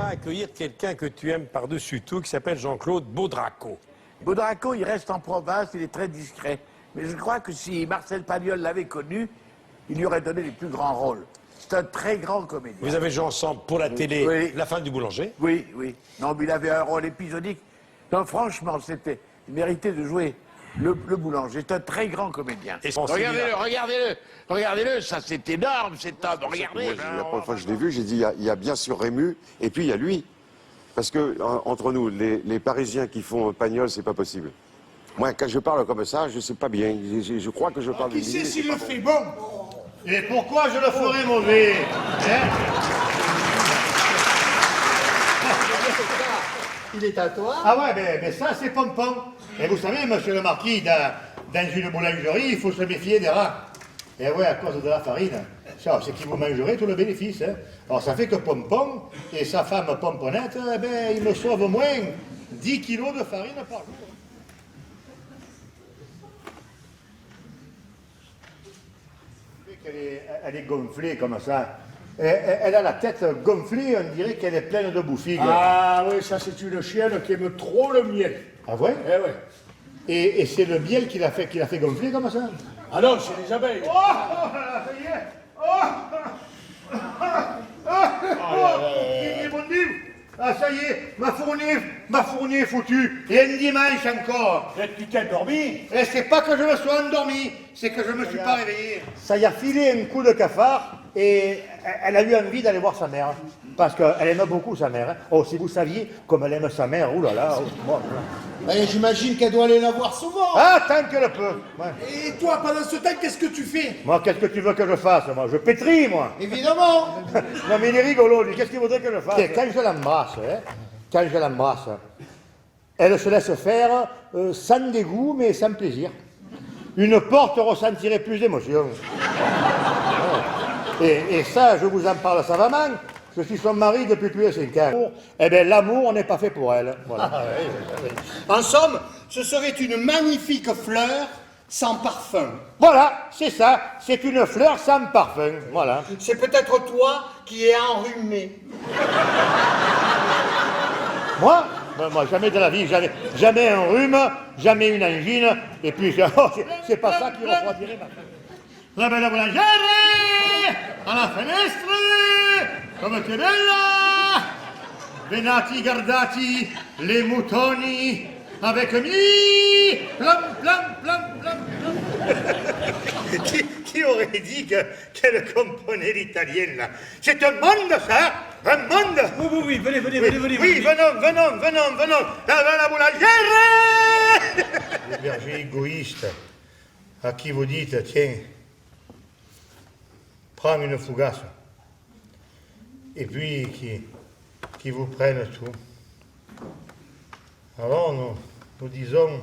pas accueillir quelqu'un que tu aimes par-dessus tout, qui s'appelle Jean-Claude Baudraco. Baudraco, il reste en province, il est très discret. Mais je crois que si Marcel Pagnol l'avait connu, il lui aurait donné les plus grands rôles. C'est un très grand comédien. Vous avez joué ensemble pour la télé, Oui. La fin du boulanger. Oui, oui. Non, mais il avait un rôle épisodique. Non, franchement, il méritait de jouer le boulanger. C'est un très grand comédien. Et Regardez-le, ça c'est énorme cet homme, regardez. Moi, la première fois que je l'ai vu, j'ai dit, il y a bien sûr Rému, et puis il y a lui. Parce que, entre nous, les Parisiens qui font Pagnol, c'est pas possible. Moi, quand je parle comme ça, je sais pas bien. Je crois que je parle Qui bien. sait s'il le fait bon? Et pourquoi je le ferais mauvais, hein? Il est à toi. Ah ouais, mais ça, c'est pompon. Et vous savez, monsieur le marquis, dans une boulangerie, il faut se méfier des rats. Et ouais, à cause de la farine. Ça, c'est qui vous mangerez tout le bénéfice. Hein. Alors, ça fait que Pompon et sa femme Pomponnette, eh ben, ils me sauvent au moins 10 kilos de farine par jour. Elle est gonflée comme ça. Elle a la tête gonflée, on dirait qu'elle est pleine de bouffigue. Ah oui, ça c'est une chienne qui aime trop le miel. Ah ouais? Eh ouais. Et c'est le miel qui l'a fait gonfler comme ça? Ah non, c'est les abeilles. Oh, ça y est. Il est bon Dieu. Ah, ça y est, ma fournie est foutue. Et un dimanche encore. Et tu t'es endormi? Et c'est pas que je me sois endormi, c'est que je me suis pas réveillé. Ça y a filé un coup de cafard et elle a eu envie d'aller voir sa mère. Parce qu'elle aime beaucoup sa mère. Hein. Oh, si vous saviez comme elle aime sa mère, oulala. Et j'imagine qu'elle doit aller la voir souvent. Ah, tant qu'elle peut. Ouais. Et toi, pendant ce temps, qu'est-ce que tu fais? Moi, qu'est-ce que tu veux que je fasse, moi? Je pétris, moi. Évidemment. Non, mais il est rigolo, lui. Qu'est-ce qu'il voudrait que je fasse? Quand je l'embrasse, elle se laisse faire sans dégoût, mais sans plaisir. Une porte ressentirait plus d'émotion. Et ça, je vous en parle savamment. Je suis son mari depuis plus de 5 ans. Eh bien, l'amour n'est pas fait pour elle. Voilà. En somme, ce serait une magnifique fleur sans parfum. Voilà, c'est ça. C'est une fleur sans parfum. Voilà. C'est peut-être toi qui es enrhumé. Moi, jamais de la vie, jamais un rhume, jamais une angine, et puis c'est pas ça qui refroidirait ma femme. La bella boulangère, à la fenêtre, come tu es bella, venati guardati les moutoni, avec mi, plam, plam, plam, plam, plam. Qui aurait dit qu'elle comprenait l'italien, là? C'est un monde, ça, un monde. Oui, venez. Oui, venons. La boulangère. Le berger égoïste, à qui vous dites, tiens, prends une fougasse, et puis qui vous prennent tout. Alors, nous disons,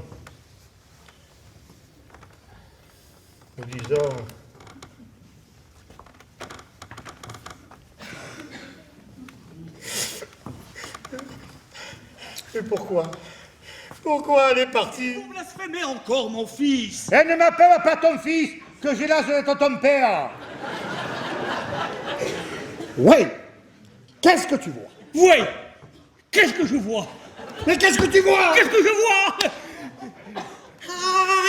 et pourquoi elle est partie? Vous blasphémez encore, mon fils. Elle ne m'appelle pas ton fils, que j'ai l'âge de ton père. Oui, qu'est-ce que tu vois? Oui. Qu'est-ce que je vois? Mais qu'est-ce que tu vois? Qu'est-ce que je vois?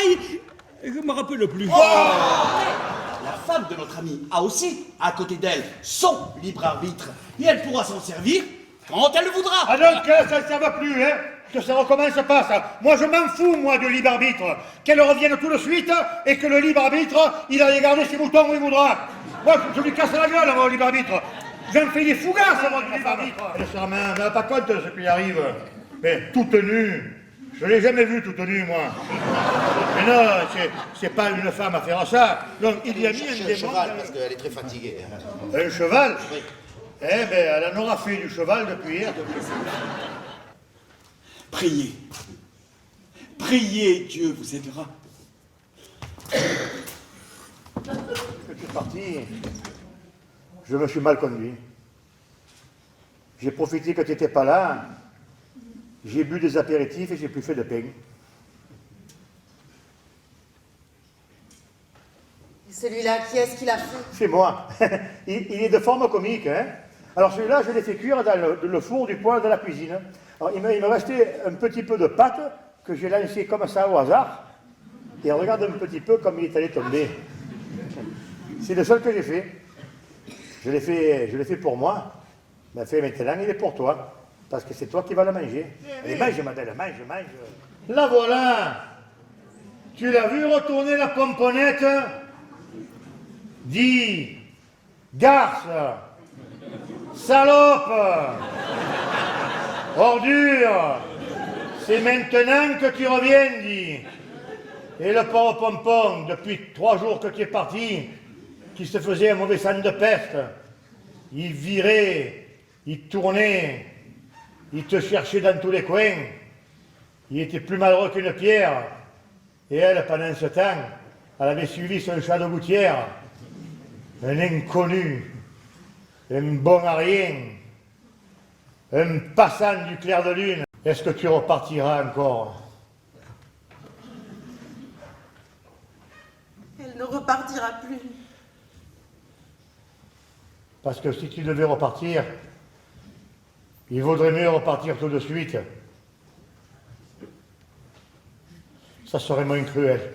Aïe. Je me rappelle plus. La femme de notre ami a aussi, à côté d'elle, son libre arbitre. Et elle pourra s'en servir quand elle le voudra. Ah donc, ça ne sert plus, hein? Que ça recommence pas, ça. Moi, je m'en fous, moi, du libre arbitre. Qu'elle revienne tout de suite et que le libre arbitre, il aille garder ses moutons où il voudra. Moi, je lui casse la gueule, moi, au libre arbitre. J'en fais des fougasses, moi, du libre arbitre. Elle ne rend pas compte de ce qui arrive. Mais toute nue. Je l'ai jamais vue toute nue, moi. Mais non, c'est pas une femme à faire ça. Donc, il y a mis un démon. Cheval, parce qu'elle est très fatiguée. Un cheval? Oui. Eh ben, elle en aura fait du cheval depuis hier. Priez, Dieu vous aidera. Je suis parti. Je me suis mal conduit. J'ai profité que tu n'étais pas là. J'ai bu des apéritifs et j'ai plus fait de pain. Celui-là, qui est-ce qui l'a fait? C'est moi. Il est de forme comique, hein? Alors celui-là, je l'ai fait cuire dans le four du poêle de la cuisine. Alors, il me restait un petit peu de pâte que j'ai lancé comme ça au hasard. Et regarde un petit peu comme il est allé tomber. C'est le seul que j'ai fait. Je l'ai fait pour moi. Mais maintenant, il est pour toi. Parce que c'est toi qui vas le manger. Allez, mange, Madeleine, mange. La voilà. Tu l'as vu retourner la pomponnette? Dis, garce, salope, ordure, c'est maintenant que tu reviens, dis. Et le pauvre pompon, depuis 3 jours que tu es parti, qui se faisait un mauvais sang de peste, il virait, il tournait, il te cherchait dans tous les coins, il était plus malheureux qu'une pierre. Et elle, pendant ce temps, elle avait suivi son chat de gouttière, un inconnu, un bon à rien, un passant du clair de lune. Est-ce que tu repartiras encore? Elle ne repartira plus. Parce que si tu devais repartir, il vaudrait mieux repartir tout de suite. Ça serait moins cruel.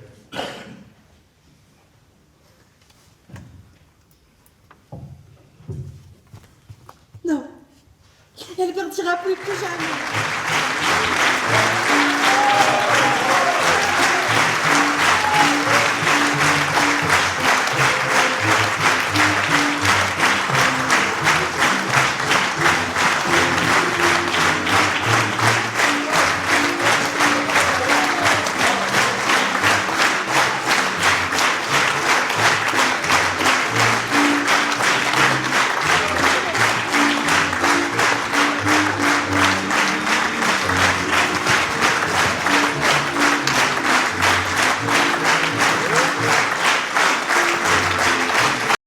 Non, elle partira plus jamais.